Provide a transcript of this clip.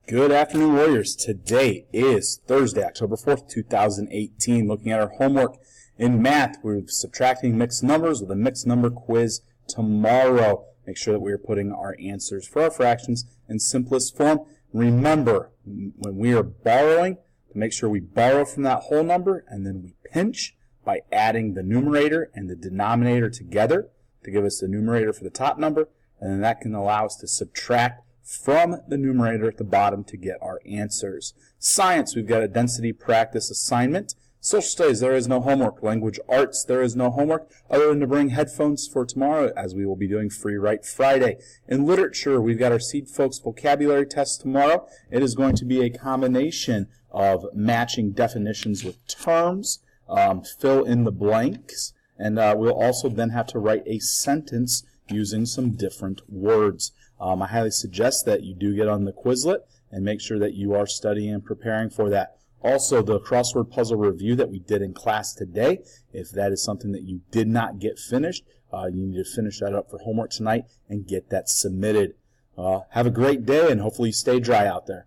Good afternoon, Warriors. Today is Thursday, October 4th, 2018. Looking at our homework in math, we're subtracting mixed numbers with a mixed number quiz tomorrow. Make sure that we are putting our answers for our fractions in simplest form. Remember, when we are borrowing, to make sure we borrow from that whole number and then we pinch by adding the numerator and the denominator together to give us the numerator for the top number, and then that can allow us to subtract from the numerator at the bottom to get our answers. Science, we've got a density practice assignment. Social studies, there is no homework. Language arts, there is no homework other than to bring headphones for tomorrow, as we will be doing Free Write Friday. In literature, we've got our Seed Folks vocabulary test tomorrow. It is going to be a combination of matching definitions with terms, fill in the blanks, and we'll also then have to write a sentence using some different words. I highly suggest that you do get on the Quizlet and make sure that you are studying and preparing for that. Also, the crossword puzzle review that we did in class today, if that is something that you did not get finished, you need to finish that up for homework tonight and get that submitted. Have a great day, and hopefully you stay dry out there.